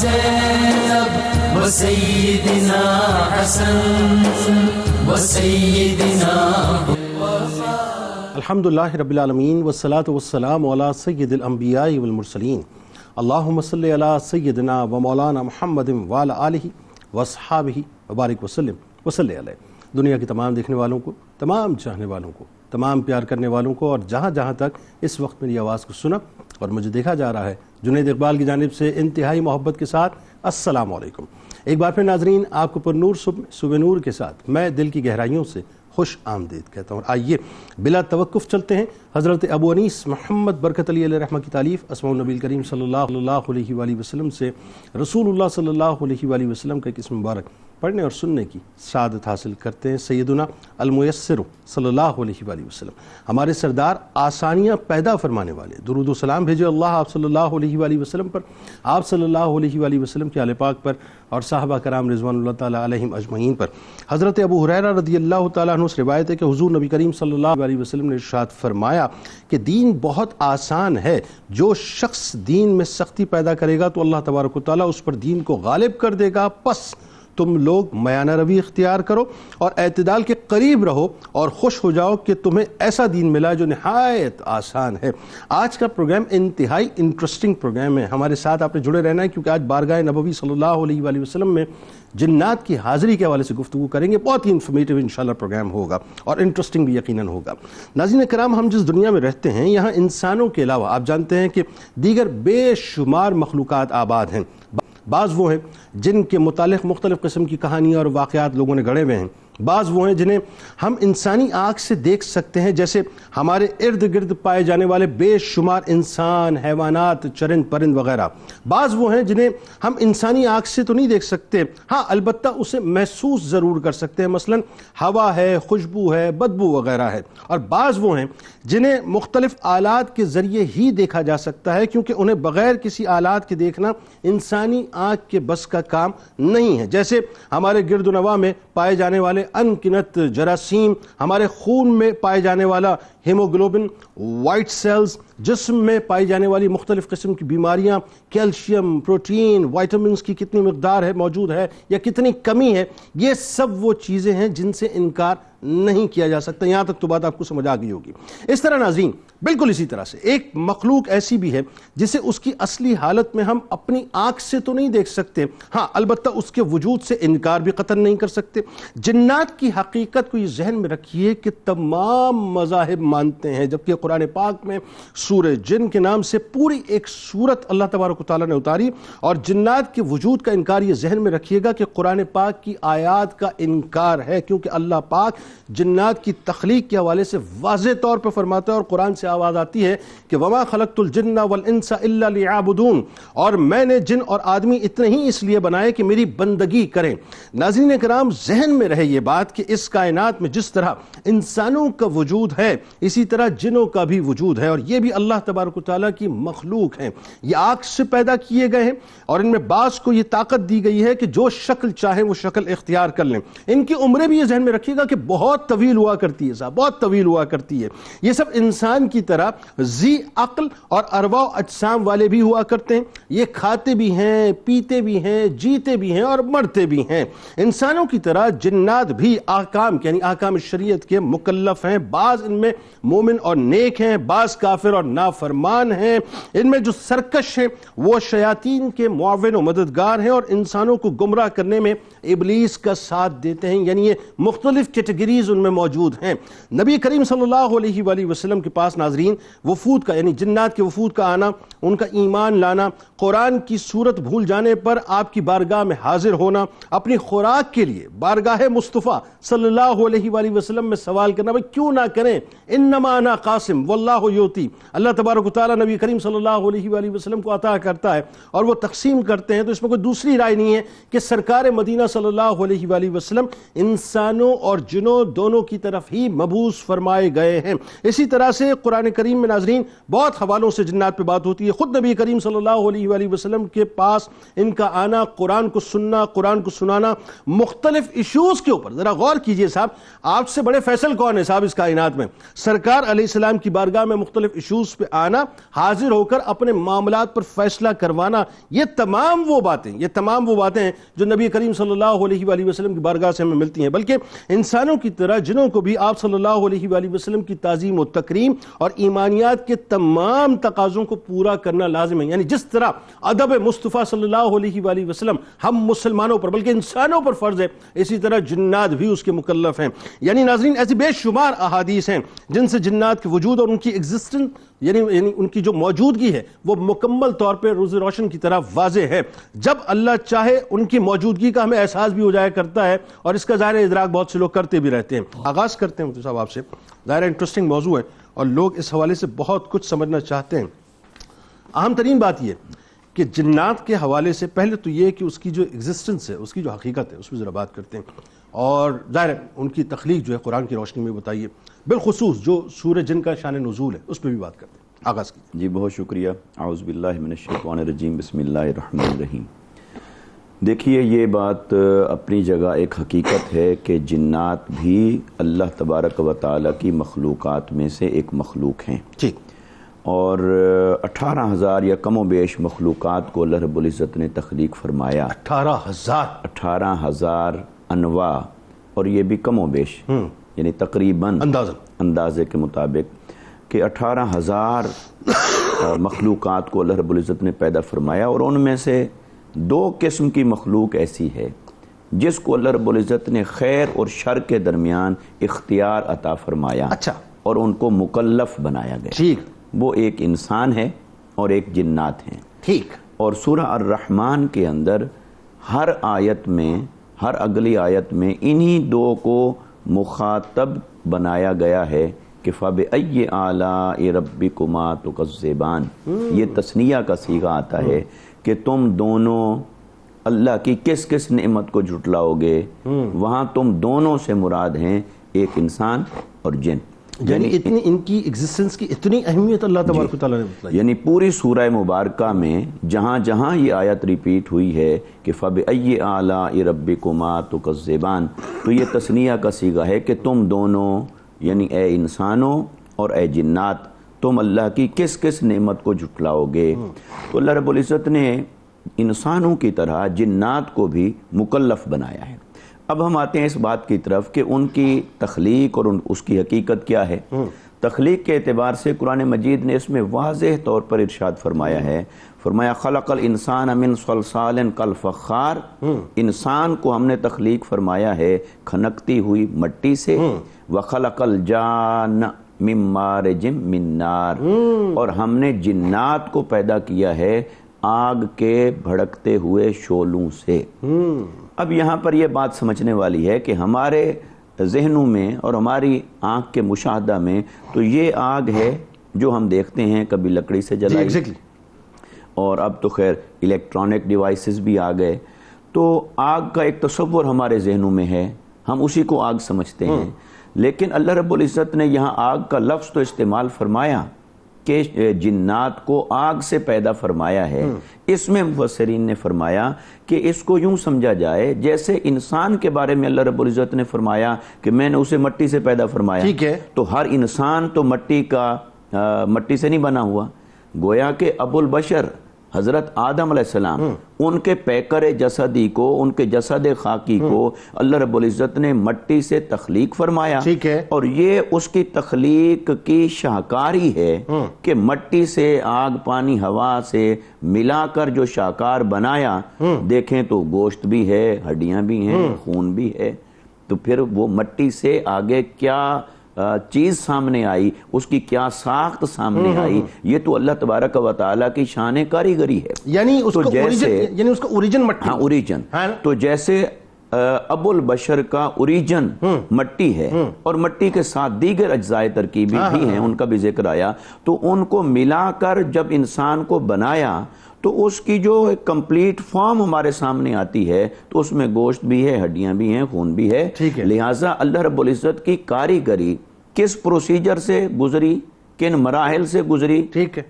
زینب و سیدنا حسن و سیدنا الحمدللہ رب العالمین والصلاة والسلام علی سید الانبیاء والمرسلین اللہم صلی علی سیدنا و مولانا محمد وعلی آلہ واصحابہ وبارک وسلم وصلی علیہ۔ دنیا کے تمام دیکھنے والوں کو، تمام چاہنے والوں کو، تمام پیار کرنے والوں کو، اور جہاں جہاں تک اس وقت میری آواز کو سنا اور مجھے دیکھا جا رہا ہے، جنید اقبال کی جانب سے انتہائی محبت کے ساتھ السلام علیکم۔ ایک بار پھر ناظرین، آپ کو پر نور صبح نور کے ساتھ میں دل کی گہرائیوں سے خوش آمدید کہتا ہوں۔ آئیے بلا توقف چلتے ہیں حضرت ابو انیس محمد برکت علی علیہ رحمہ کی تالیف اسماء النبی کریم صلی اللہ علیہ وآلہ وسلم سے رسول اللہ صلی اللہ علیہ وآلہ وسلم کا ایک اسم مبارک پڑھنے اور سننے کی سعادت حاصل کرتے ہیں۔ سیدنا المیسر صلی اللہ علیہ وآلہ وسلم، ہمارے سردار آسانیاں پیدا فرمانے والے، درود و سلام بھیجے اللہ آپ صلی اللہ علیہ وآلہ وسلم پر، آپ صلی اللہ علیہ وآلہ وسلم کے آل پاک پر اور صحابہ کرام رضوان اللہ تعالیٰ علیہم اجمعین پر۔ حضرت ابو ہریرہ رضی اللہ تعالیٰ عنہ سے روایت ہے کہ حضور نبی کریم صلی اللہ علیہ وسلم نے ارشاد فرمایا کہ دین بہت آسان ہے، جو شخص دین میں سختی پیدا کرے گا تو اللہ تبارک و تعالیٰ اس پر دین کو غالب کر دے گا۔ پس تم لوگ میانہ روی اختیار کرو اور اعتدال کے قریب رہو اور خوش ہو جاؤ کہ تمہیں ایسا دین ملا جو نہایت آسان ہے۔ آج کا پروگرام انتہائی انٹرسٹنگ پروگرام ہے، ہمارے ساتھ آپ نے جڑے رہنا ہے کیونکہ آج بارگاہ نبوی صلی اللہ علیہ وآلہ وسلم میں جنات کی حاضری کے حوالے سے گفتگو کریں گے۔ بہت ہی انفارمیٹیو انشاءاللہ پروگرام ہوگا اور انٹرسٹنگ بھی یقیناً ہوگا۔ ناظرین کرام، ہم جس دنیا میں رہتے ہیں یہاں انسانوں کے علاوہ آپ جانتے ہیں کہ دیگر بے شمار مخلوقات آباد ہیں۔ بعض وہ ہیں جن کے متعلق مختلف قسم کی کہانیاں اور واقعات لوگوں نے گڑھے ہوئے ہیں، بعض وہ ہیں جنہیں ہم انسانی آنکھ سے دیکھ سکتے ہیں، جیسے ہمارے ارد گرد پائے جانے والے بے شمار انسان، حیوانات، چرند پرند وغیرہ۔ بعض وہ ہیں جنہیں ہم انسانی آنکھ سے تو نہیں دیکھ سکتے، ہاں البتہ اسے محسوس ضرور کر سکتے ہیں، مثلا ہوا ہے، خوشبو ہے، بدبو وغیرہ ہے۔ اور بعض وہ ہیں جنہیں مختلف آلات کے ذریعے ہی دیکھا جا سکتا ہے، کیونکہ انہیں بغیر کسی آلات کے دیکھنا انسانی آنکھ کے بس کا کام نہیں ہے، جیسے ہمارے گرد و نواح میں پائے جانے والے انگنت جراثیم، ہمارے خون میں پائے جانے والا ہیموگلوبن، وائٹ سیلز، جسم میں پائی جانے والی مختلف قسم کی بیماریاں، کیلشیم، پروٹین، وائٹامنز کی کتنی مقدار ہے موجود ہے یا کتنی کمی ہے، یہ سب وہ چیزیں ہیں جن سے انکار نہیں کیا جا سکتا۔ یہاں تک تو بات آپ کو سمجھ آ گئی ہوگی۔ اس طرح ناظرین، بالکل اسی طرح سے ایک مخلوق ایسی بھی ہے جسے اس کی اصلی حالت میں ہم اپنی آنکھ سے تو نہیں دیکھ سکتے، ہاں البتہ اس کے وجود سے انکار بھی قطعاً نہیں کر سکتے۔ جنات کی حقیقت کو یہ ذہن میں رکھیے کہ تمام مذاہب مانتے ہیں، جبکہ قرآن پاک میں سورہ جن کے نام سے پوری ایک سورت اللہ تبارک و تعالیٰ نے اتاری، اور جنات کے وجود کا انکار یہ ذہن میں رکھیے گا کہ قرآن پاک کی آیات کا انکار ہے، کیونکہ اللہ پاک جنات کی تخلیق کے حوالے سے واضح طور پر فرماتا ہے، اور قرآن سے آواز آتی ہے کہ وَمَا خَلَقْتُ الْجِنَّ وَالْإِنسَ إِلَّا لِيَعْبُدُونَ، اور میں نے جن اور آدمی اتنے ہی اس لیے بنائے کہ میری بندگی کریں۔ ناظرین کرام، ذہن میں رہے یہ بات کہ اس کائنات میں جس طرح انسانوں کا وجود ہے اسی طرح جنوں کا بھی وجود ہے، اور یہ بھی اللہ تبارک و تعالیٰ کی مخلوق ہیں، یہ آنکھ سے پیدا کیے گئے ہیں، اور ان میں بعض کو یہ طاقت دی گئی ہے کہ جو شکل چاہیں وہ شکل اختیار کر لیں۔ ان کی عمریں بھی یہ ذہن میں رکھیے گا کہ بہت طویل ہوا کرتی ہے، صاحب بہت طویل ہوا کرتی ہے۔ یہ سب انسان کی طرح ذی عقل اور ارواح و اجسام والے بھی ہوا کرتے ہیں، یہ کھاتے بھی ہیں، پیتے بھی ہیں، جیتے بھی ہیں اور مرتے بھی ہیں۔ انسانوں کی طرح جنات بھی احکام یعنی احکام شریعت کے مکلف ہیں، بعض ان میں مومن اور نیک ہیں، بعض کافر اور نافرمان ہیں۔ ان میں جو سرکش ہیں وہ شیاطین کے معاون و مددگار ہیں، اور انسانوں کو گمراہ کرنے میں ابلیس کا ساتھ دیتے ہیں، یعنی یہ مختلف کیٹیگریز ان میں موجود ہیں۔ نبی کریم صلی اللہ علیہ وآلہ وسلم کے پاس ناظرین وفود کا یعنی جنات کے وفود کا آنا، ان کا ایمان لانا، قرآن کی صورت بھول جانے پر آپ کی بارگاہ میں حاضر ہونا، اپنی خوراک کے لیے بارگاہ مصطفیٰ صلی اللہ علیہ وآلہ وسلم میں سوال کرنا، بھئی کیوں نہ کریں، انما انا قاسم واللہ یؤتی، اللہ تبارک و تعالیٰ نبی کریم صلی اللہ علیہ وآلہ وسلم کو عطا کرتا ہے اور وہ تقسیم کرتے ہیں، تو اس میں کوئی دوسری رائے نہیں ہے کہ سرکار مدینہ صلی اللہ علیہ وآلہ وسلم انسانوں اور جنوں دونوں کی طرف ہی مبعوث فرمائے گئے ہیں۔ اسی طرح سے قرآن کریم میں ناظرین بہت حوالوں سے جنات پہ بات ہوتی ہے۔ خود نبی کریم صلی اللہ علیہ وآلہ وسلم کے پاس ان کا آنا، قرآن کو سننا، قرآن کو سنانا، مختلف ایشوز کے اوپر ذرا غور کیجئے صاحب، آپ سے بڑے فیصل کون ہے صاحب اس کائنات میں؟ سرکار علیہ السلام کی بارگاہ میں مختلف ایشوز پہ آنا، حاضر ہو کر اپنے معاملات پر فیصلہ کروانا، یہ تمام وہ باتیں ہیں جو نبی کریم صلی اللہ علیہ وآلہ وسلم کی بارگاہ سے ہمیں ملتی ہیں۔ بلکہ انسانوں کی طرح جنوں کو بھی آپ صلی اللہ علیہ وآلہ وسلم کی تعظیم و تکریم اور ایمانیات کے تمام تقاضوں کو پورا کرنا لازم ہے۔ یعنی جس طرح ادب مصطفیٰ صلی اللہ علیہ وآلہ وسلم ہم مسلمانوں پر بلکہ انسانوں پر فرض ہے، اسی طرح جنات بھی اس کے مکلف ہیں۔ یعنی ناظرین ایسی بے شمار احادیث ہیں جن سے جنات کے وجود اور ان کی ایگزسٹنس یعنی ان کی جو موجودگی ہے وہ مکمل طور پہ روز روشن کی طرح واضح ہے۔ جب اللہ چاہے ان کی موجودگی کا ہمیں احساس بھی ہو جایا کرتا ہے اور اس کا ظاہر ادراک بہت سے لوگ کرتے بھی رہتے ہیں۔ آغاز کرتے ہیں مفتی صاحب آپ سے، ظاہر انٹرسٹنگ موضوع ہے اور لوگ اس حوالے سے بہت کچھ سمجھنا چاہتے ہیں۔ اہم ترین بات یہ کہ جنات کے حوالے سے پہلے تو یہ کہ اس کی جو ایگزسٹنس ہے، اس کی جو حقیقت ہے، اس پہ ذرا بات کرتے ہیں، اور ظاہر ان کی تخلیق جو ہے قرآن کی روشنی میں بتائیے، بالخصوص جو سورہ جن کا شان نزول ہے اس پہ بھی بات کرتے ہیں۔ آغاز کیجیے۔ جی بہت شکریہ۔ اعوذ باللہ من الشیطان الرجیم، بسم اللہ الرحمن الرحیم۔ دیکھیے یہ بات اپنی جگہ ایک حقیقت ہے کہ جنات بھی اللہ تبارک و تعالیٰ کی مخلوقات میں سے ایک مخلوق ہیں، ٹھیک، اور 18,000 یا کم و بیش مخلوقات کو اللہ رب العزت نے تخلیق فرمایا۔ 18,000 انواع، اور یہ بھی کم و بیش، یعنی تقریباً اندازے کے مطابق کہ 18,000 مخلوقات کو اللہ رب العزت نے پیدا فرمایا، اور ان میں سے 2 قسم کی مخلوق ایسی ہے جس کو اللہ رب العزت نے خیر اور شر کے درمیان اختیار عطا فرمایا، اور ان کو مکلف بنایا گیا۔ ٹھیک، وہ ایک انسان ہے اور ایک جنات ہیں۔ ٹھیک، اور سورہ الرحمن کے اندر ہر آیت میں، ہر اگلی آیت میں انہی 2 کو مخاطب بنایا گیا ہے کہ فَبِأَيِّ آلَاءِ رَبِّكُمَا تُكَذِّبَانِ۔ یہ تثنیہ کا صیغہ آتا ہے کہ تم دونوں اللہ کی کس کس نعمت کو جھٹلاؤ گے، وہاں تم دونوں سے مراد ہیں ایک انسان اور جن۔ یعنی اتنی ان کی ایگزسٹنس کی اتنی اہمیت اللہ تبارک و تعالیٰ نے بتلائی۔ یعنی پوری سورہ مبارکہ میں جہاں جہاں یہ آیت ریپیٹ ہوئی ہے کہ فَبِأَيِّ آلَاءِ رَبِّكُمَا تُكَذِّبَانِ، تو یہ تثنیہ کا صیغہ ہے کہ تم دونوں، یعنی اے انسانوں اور اے جنات، تم اللہ کی کس کس نعمت کو جھٹلاؤ گے۔ تو اللہ رب العزت نے انسانوں کی طرح جنات کو بھی مکلف بنایا ہے۔ اب ہم آتے ہیں اس بات کی طرف کہ ان کی تخلیق اور اس کی حقیقت کیا ہے۔ تخلیق کے اعتبار سے قرآن مجید نے اس میں واضح طور پر ارشاد فرمایا ہے، فرمایا خلق الانسان من صلصال کالفخار، انسان کو ہم نے تخلیق فرمایا ہے کھنکتی ہوئی مٹی سے، وخلق الجان من مارج من نار، اور ہم نے جنات کو پیدا کیا ہے آگ کے بھڑکتے ہوئے شعلوں سے۔ اب یہاں پر یہ بات سمجھنے والی ہے کہ ہمارے ذہنوں میں اور ہماری آنکھ کے مشاہدہ میں تو یہ آگ ہے جو ہم دیکھتے ہیں کبھی لکڑی سے جلائی، اور اب تو خیر الیکٹرانک ڈیوائسز بھی آ گئے، تو آگ کا ایک تصور ہمارے ذہنوں میں ہے، ہم اسی کو آگ سمجھتے ہیں۔ لیکن اللہ رب العزت نے یہاں آگ کا لفظ تو استعمال فرمایا کہ جنات کو آگ سے پیدا فرمایا ہے۔ اس میں مفسرین نے فرمایا کہ اس کو یوں سمجھا جائے جیسے انسان کے بارے میں اللہ رب العزت نے فرمایا کہ میں نے اسے مٹی سے پیدا فرمایا، تو ہر انسان تو مٹی سے نہیں بنا ہوا، گویا کہ ابو البشر حضرت آدم علیہ السلام، ان کے پیکر جسدی کو، ان کے جسد خاکی کو اللہ رب العزت نے مٹی سے تخلیق فرمایا، اور یہ اس کی تخلیق کی شاہکاری ہے کہ مٹی سے آگ پانی ہوا سے ملا کر جو شاہکار بنایا، دیکھیں تو گوشت بھی ہے، ہڈیاں بھی ہیں، خون بھی ہے، تو پھر وہ مٹی سے آگے کیا چیز سامنے آئی، اس کی کیا ساخت سامنے آئی، یہ تو اللہ تبارک و تعالیٰ کی شان کاریگری ہے۔ یعنی اس کا اوریجن مٹی، ہاں اوریجن، تو جیسے ابو البشر کا اوریجن مٹی ہے، اور مٹی کے ساتھ دیگر اجزائے ترکیبی بھی ہیں، ان کا بھی ذکر آیا، تو ان کو ملا کر جب انسان کو بنایا تو اس کی جو کمپلیٹ فارم ہمارے سامنے آتی ہے تو اس میں گوشت بھی ہے، ہڈیاں بھی ہیں، خون بھی ہے. لہٰذا اللہ رب العزت کی کاریگری کس پروسیجر سے گزری، کن مراحل سے گزری،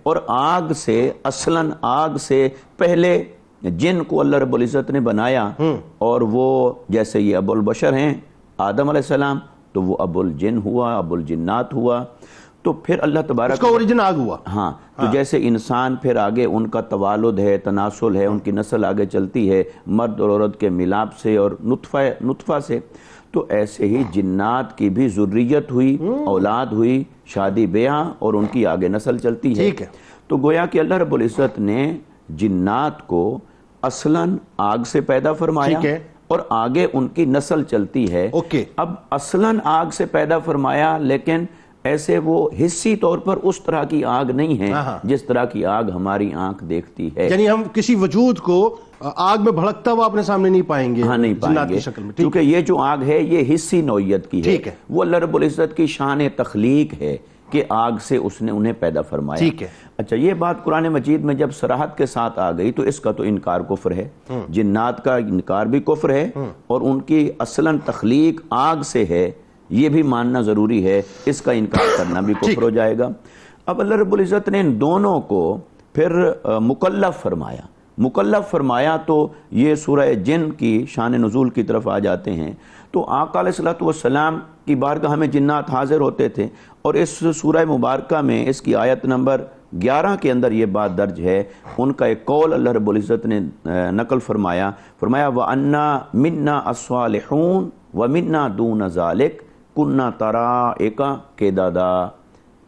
اور آگ سے، اصلاً آگ سے پہلے جن کو اللہ رب العزت نے بنایا، اور وہ جیسے یہ ابو البشر ہیں آدم علیہ السلام، تو وہ ابو الجن ہوا، ابو الجنات ہوا. تو پھر اللہ تبارک اس کا اوریجن آگ ہوا. ہاں، تو جیسے انسان پھر آگے ان کا توالد ہے، تناسل ہے، ان کی نسل آگے چلتی ہے مرد اور عورت کے ملاپ سے اور نطفہ سے، تو ایسے ہی جنات کی بھی ذریت ہوئی، اولاد ہوئی، شادی بیاہ، اور ان کی آگے نسل چلتی ہے. تو گویا کہ اللہ رب العزت نے جنات کو اصلاً آگ سے پیدا فرمایا اور آگے ان کی نسل چلتی ہے. اب اصلاً آگ سے پیدا فرمایا، لیکن ایسے وہ حصی طور پر اس طرح کی آگ نہیں ہے جس طرح کی آگ ہماری آنکھ دیکھتی ہے. یعنی ہم کسی وجود کو آگ میں بھڑکتا ہوا اپنے سامنے نہیں پائیں گے. ہاں، نہیں پائیں گے، کیونکہ یہ جو آگ ہے یہ حصی نوعیت کی ہے. وہ اللہ رب العزت کی شان تخلیق ہے کہ آگ سے اس نے انہیں پیدا فرمایا. اچھا، یہ بات قرآن مجید میں جب صراحت کے ساتھ آ گئی تو اس کا تو انکار کفر ہے. جنات کا انکار بھی کفر ہے، اور ان کی اصلاً تخلیق آگ سے ہے یہ بھی ماننا ضروری ہے. اس کا انکار کرنا بھی کفر ہو جائے گا. اب اللہ رب العزت نے ان دونوں کو پھر مکلف فرمایا تو یہ سورہ جن کی شان نزول کی طرف آ جاتے ہیں. تو آقا علیہ الصلوۃ والسلام کی بارگاہ میں جنات حاضر ہوتے تھے، اور اس سورہ مبارکہ میں اس کی آیت نمبر 11 کے اندر یہ بات درج ہے. ان کا ایک قول اللہ رب العزت نے نقل فرمایا وَأَنَّا مِنَّا الصَّالِحُونَ وَمِنَّا دُونَ ذَلِكَ كُنَّا طَرَائِقَ قِدَدًا،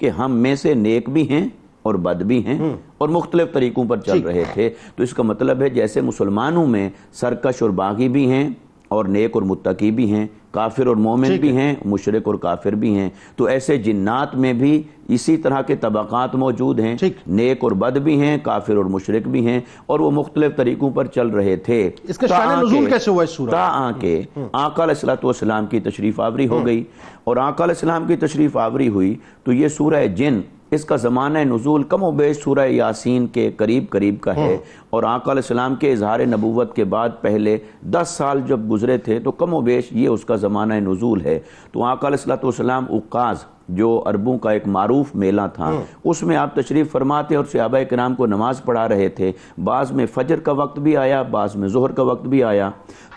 کہ ہم میں سے نیک بھی ہیں اور بد بھی ہیں اور مختلف طریقوں پر چل رہے تھے. تو اس کا مطلب ہے جیسے مسلمانوں میں سرکش اور باغی بھی ہیں اور نیک اور متقی بھی ہیں، کافر اور مومن بھی ہیں، مشرک اور کافر بھی ہیں، تو ایسے جنات میں بھی اسی طرح کے طبقات موجود ہیں، نیک اور بد بھی ہیں، کافر اور مشرک بھی ہیں، اور وہ مختلف طریقوں پر چل رہے تھے. اس کا شان نزول کیسے ہوا اس سورہ؟ تا آنکہ آقا علیہ الصلوۃ والسلام کی تشریف آوری ہو گئی، اور آقا علیہ السلام کی تشریف آوری ہوئی تو یہ سورہ جن، اس کا زمانہ نزول کم و بیش سورہ یاسین کے قریب کا ہے. اور آقا علیہ السلام کے اظہار نبوت کے بعد پہلے 10 سال جب گزرے تھے تو کم و بیش یہ اس کا زمانہ نزول ہے. تو آقا علیہ الصلوۃ والسلام عکاظ، جو عربوں کا ایک معروف میلہ تھا، اس میں آپ تشریف فرماتے اور صحابہ کرام کو نماز پڑھا رہے تھے. بعض میں فجر کا وقت بھی آیا، بعض میں ظہر کا وقت بھی آیا.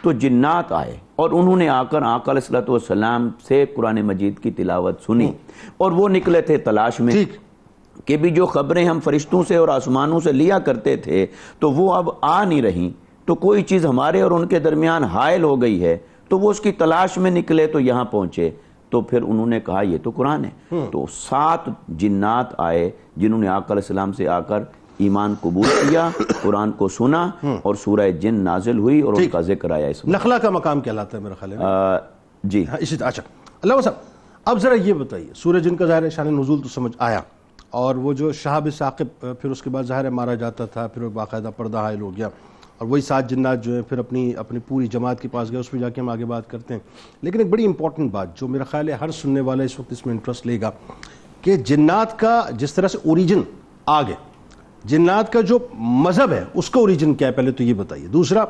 تو جنات آئے اور انہوں نے آ کر آقا علیہ الصلوۃ والسلام سے قرآن مجید کی تلاوت سنی، اور وہ نکلے تھے تلاش میں کہ بھی جو خبریں ہم فرشتوں سے اور آسمانوں سے لیا کرتے تھے تو وہ اب آ نہیں رہی، تو کوئی چیز ہمارے اور ان کے درمیان حائل ہو گئی ہے. تو وہ اس کی تلاش میں نکلے تو یہاں پہنچے. تو پھر انہوں نے کہا یہ تو قرآن ہے. تو 7 جنات آئے جنہوں نے آقا علیہ السلام سے آ کر ایمان قبول کیا، قرآن کو سنا، اور سورہ جن نازل ہوئی اور ان کا ذکر آیا. اس نخلا کا مقام کہلاتا ہے میرا خیال ہے. جی اسی اچھا علامہ صاحب، اب ذرا یہ بتائیے، سورہ جن کا ظاہر ہے شان نزول تو سمجھ آیا، اور وہ جو شہاب ثاقب پھر اس کے بعد ظاہر ہے مارا جاتا تھا، پھر باقاعدہ پردہ حائل ہو گیا، اور وہی 7 جنات جو ہیں پھر اپنی پوری جماعت کے پاس گئے. اس میں جا کے ہم آگے بات کرتے ہیں. لیکن ایک بڑی امپورٹنٹ بات جو میرا خیال ہے ہر سننے والا اس وقت اس میں انٹرسٹ لے گا، کہ جنات کا جس طرح سے اوریجن آگے، جنات کا جو مذہب ہے اس کا اوریجن کیا ہے، پہلے تو یہ بتائیے. دوسرا،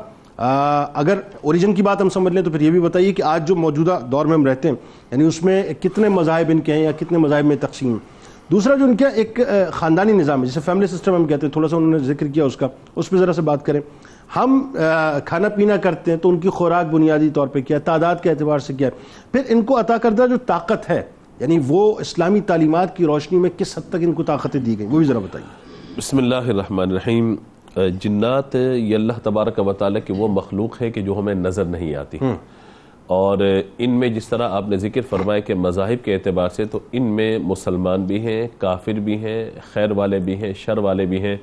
اگر اوریجن کی بات ہم سمجھ لیں تو پھر یہ بھی بتائیے کہ آج جو موجودہ دور میں ہم رہتے ہیں، یعنی اس میں کتنے مذاہب ان کے ہیں یا کتنے مذاہب میں تقسیم. دوسرا جو ان کا ایک خاندانی نظام ہے جسے فیملی سسٹم ہم کہتے ہیں، تھوڑا سا انہوں نے ذکر کیا اس کا، اس پہ ذرا سے بات کریں. ہم کھانا پینا کرتے ہیں تو ان کی خوراک بنیادی طور پہ کیا ہے، تعداد کے اعتبار سے کیا ہے، پھر ان کو عطا کردہ جو طاقت ہے، یعنی وہ اسلامی تعلیمات کی روشنی میں کس حد تک ان کو طاقتیں دی گئیں، وہ بھی ذرا بتائیے. بسم اللہ الرحمن الرحیم. جنات یہ اللہ تبارک و تعالیٰ کی وہ مخلوق ہے کہ جو ہمیں نظر نہیں آتی، اور ان میں جس طرح آپ نے ذکر فرمایا کہ مذاہب کے اعتبار سے تو ان میں مسلمان بھی ہیں، کافر بھی ہیں، خیر والے بھی ہیں، شر والے بھی ہیں.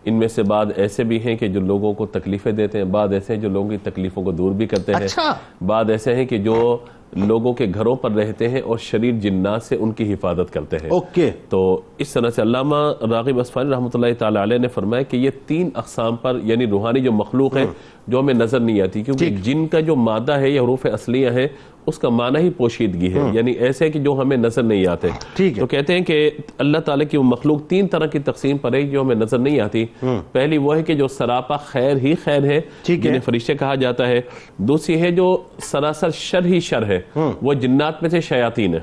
ان میں سے بعض ایسے بھی ہیں کہ جو لوگوں کو تکلیفیں دیتے ہیں، بعض ایسے ہیں جو لوگوں کی تکلیفوں کو دور بھی کرتے ہیں، بعض ایسے ہیں کہ جو لوگوں کے گھروں پر رہتے ہیں اور شریر جنات سے ان کی حفاظت کرتے ہیں. تو اس طرح سے علامہ راغب اصفہانی رحمۃ اللہ تعالی علیہ نے فرمایا کہ یہ 3 اقسام پر، یعنی روحانی جو مخلوق ہے جو ہمیں نظر نہیں آتی، کیونکہ جن کا جو مادہ ہے یا حروف اصلیہ ہے اس کا معنی ہی پوشیدگی ہے، یعنی ایسے کہ جو ہمیں نظر نہیں آتے. تو کہتے ہیں کہ اللہ تعالیٰ کی وہ مخلوق 3 طرح کی تقسیم پر ہے جو ہمیں نظر نہیں آتی. پہلی وہ ہے کہ جو سراپا خیر ہی خیر ہے، جنہیں فرشتے کہا جاتا ہے. دوسری ہے جو سراسر شر ہی شر ہے، وہ جنات میں سے شیاطین ہے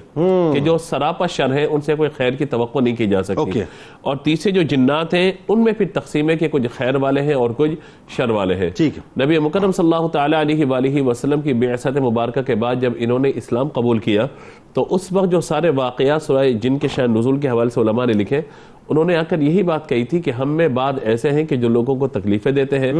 کہ جو سراپا شر ہے، ان سے کوئی خیر کی توقع نہیں کی جا سکتی. اور تیسرے جو جنات ہیں ان میں پھر تقسیم ہے کہ کچھ خیر والے ہیں اور کچھ شر والے ہیں. نبی مکرم صلی اللہ تعالیٰ علیہ وآلہ وسلم کی بعثت مبارکہ کے بعد جب انہوں نے اسلام قبول کیا تو اس وقت جو سارے واقعات سورہ جن کے شان نزول کے حوالے سے علماء نے لکھے، انہوں نے آ کر یہی بات کہی تھی کہ ہم میں بعض ایسے ہیں کہ جو لوگوں کو تکلیفیں دیتے ہیں،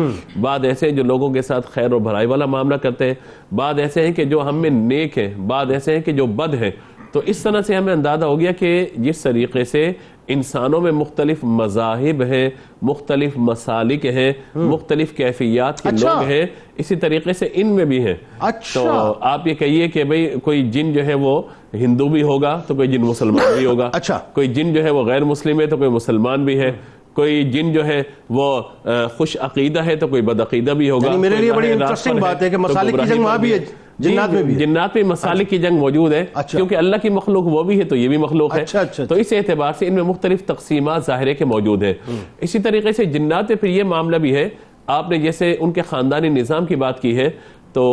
بعض ایسے ہیں جو لوگوں کے ساتھ خیر اور بھلائی والا معاملہ کرتے ہیں، بعض ایسے ہیں کہ جو ہم میں نیک ہیں، بعض ایسے ہیں کہ جو بد ہیں. تو اس طرح سے ہمیں اندازہ ہو گیا کہ جس طریقے سے انسانوں میں مختلف مذاہب ہیں، مختلف مسالک ہیں، مختلف کیفیات کے لوگ ہیں، اسی طریقے سے ان میں بھی ہیں. تو آپ یہ کہیے کہ بھئی کوئی جن جو ہے وہ ہندو بھی ہوگا تو کوئی جن مسلمان بھی ہوگا، کوئی جن جو ہے وہ غیر مسلم ہے تو کوئی مسلمان بھی ہے، کوئی جن جو ہے وہ خوش عقیدہ ہے تو کوئی بد عقیدہ بھی ہوگا. میرے لیے بڑی انٹرسٹنگ بات ہے کہ مسالک کی جنگ وہاں بھی ہے، جنات میں مسالک کی جنگ موجود ہے، کیونکہ اللہ کی مخلوق وہ بھی ہے تو یہ بھی مخلوق ہے. تو اس اعتبار سے ان میں مختلف تقسیمات ظاہر کے موجود ہیں. اسی طریقے سے جنات میں پھر یہ معاملہ بھی ہے، آپ نے جیسے ان کے خاندانی نظام کی بات کی ہے، تو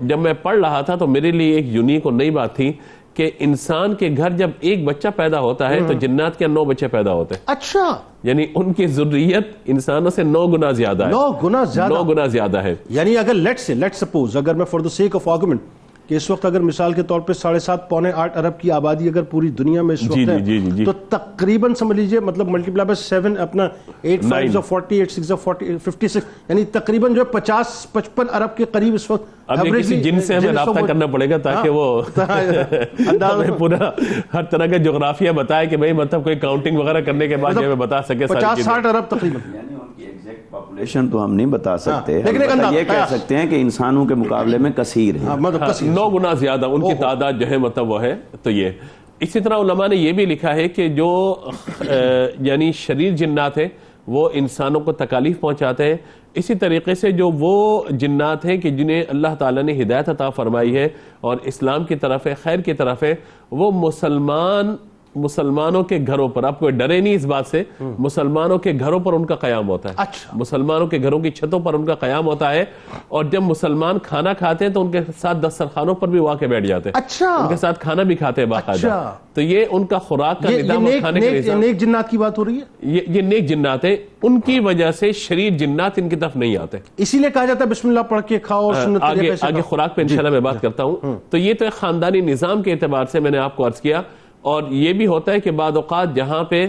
جب میں پڑھ رہا تھا تو میرے لیے ایک یونیک اور نئی بات تھی کہ انسان کے گھر جب ایک بچہ پیدا ہوتا ہے تو جنات کے 9 بچے پیدا ہوتے ہیں. یعنی ان کی ذریت انسانوں سے 9 گنا زیادہ ہے. 9 گنا زیادہ ہے. یعنی اگر لیٹ سپوز اگر میں for the sake of argument کہ اس وقت اگر مثال کے طور پہ 7.5 پونے 8 ارب کی آبادی اگر پوری دنیا میں اس وقت ہے تو تقریباً سمجھ لیجئے مطلب ملٹیپلائی بائی 7 اپنا 8 5 40 8 6 40 56 یعنی تقریباً جو 50-55 ارب کے قریب اس وقت. اب یہ کسی جن سے ہمیں رابطہ کرنا پڑے گا تاکہ وہ ہمیں پورا ہر طرح کا جغرافیہ بتائے کہ بھئی مطلب کوئی کاؤنٹنگ وغیرہ کرنے کے بعد جو ہمیں بتا سکے 50-60 ارب تقریباً. پاپولیشن تو ہم نہیں بتا سکتے، یہ کہہ سکتے ہیں کہ انسانوں کے مقابلے میں کثیر ہے، 9 گنا زیادہ ان کی تعداد جو ہے مطلب وہ ہے. تو یہ اسی طرح علماء نے یہ بھی لکھا ہے کہ جو یعنی شریر جنات ہیں وہ انسانوں کو تکالیف پہنچاتے ہیں. اسی طریقے سے جو وہ جنات ہیں کہ جنہیں اللہ تعالیٰ نے ہدایت عطا فرمائی ہے اور اسلام کی طرف ہے، خیر کی طرف ہے، وہ مسلمانوں کے گھروں پر، آپ کو ڈرے نہیں اس بات سے، مسلمانوں کے گھروں پر ان کا قیام ہوتا ہے. مسلمانوں کے گھروں کی چھتوں پر ان کا قیام ہوتا ہے، اور جب مسلمان کھانا کھاتے ہیں تو ان کے ساتھ دسترخوانوں پر بھی واقع بیٹھ جاتے ہیں، ان کے ساتھ کھانا بھی کھاتے ہیں باقاعدہ. تو یہ ان کا خوراک کا نظام اور کھانے کا نظام. نیک جنات کی بات ہو رہی ہے، یہ نیک جنات ہیں، ان کی وجہ سے شریر جنات ان کی طرف نہیں آتے. اسی لیے کہا جاتا ہے بسم اللہ پڑھ کے کھاؤ. آگے خوراک پہ انشاءاللہ میں بات کرتا ہوں. تو یہ تو ایک خاندانی نظام کے اعتبار سے میں نے آپ کو عرض کیا. اور یہ بھی ہوتا ہے کہ بعض اوقات جہاں پہ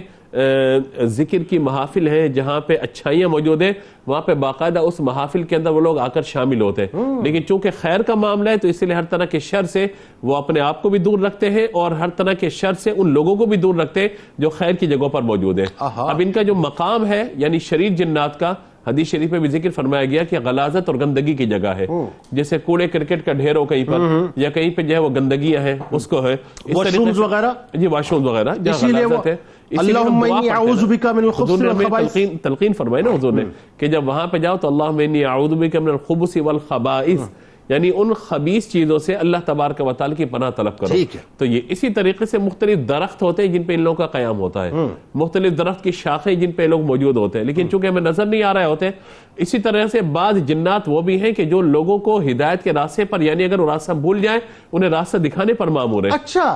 ذکر کی محافل ہیں، جہاں پہ اچھائیاں موجود ہیں، وہاں پہ باقاعدہ اس محافل کے اندر وہ لوگ آ کر شامل ہوتے ہیں. لیکن چونکہ خیر کا معاملہ ہے تو اس لیے ہر طرح کے شر سے وہ اپنے آپ کو بھی دور رکھتے ہیں اور ہر طرح کے شر سے ان لوگوں کو بھی دور رکھتے ہیں جو خیر کی جگہوں پر موجود ہیں. اب ان کا جو مقام ہے یعنی شریر جنات کا، حدیث شریف میں بھی ذکر فرمایا گیا کہ غلاظت اور گندگی کی جگہ ہے. جیسے کوڑے کرکٹ کا ڈھیر ہو کہیں پر یا کہیں پہ جو ہے وہ گندگیاں ہیں اس کو ہے، واش رومز وغیرہ، جی واش رومز وغیرہ جہاں غلاظت ہے. اللہم انی اعوذ بک من الخبث والخبائث، تلقین فرمائے نا حضور نے کہ جب وہاں پہ جاؤ تو اللہم انی اعوذ بک من الخبث والخبائث، یعنی ان خبیث چیزوں سے اللہ تبارک و تعالی کی پناہ طلب کرو. تو یہ اسی طریقے سے مختلف درخت ہوتے ہیں جن پہ ان لوگوں کا قیام ہوتا ہے، مختلف درخت کی شاخیں جن پہ لوگ موجود ہوتے ہیں، لیکن چونکہ ہمیں نظر نہیں آ رہے ہوتے. اسی طرح سے بعض جنات وہ بھی ہیں کہ جو لوگوں کو ہدایت کے راستے پر، یعنی اگر وہ راستہ بھول جائیں انہیں راستہ دکھانے پر مامور ہے.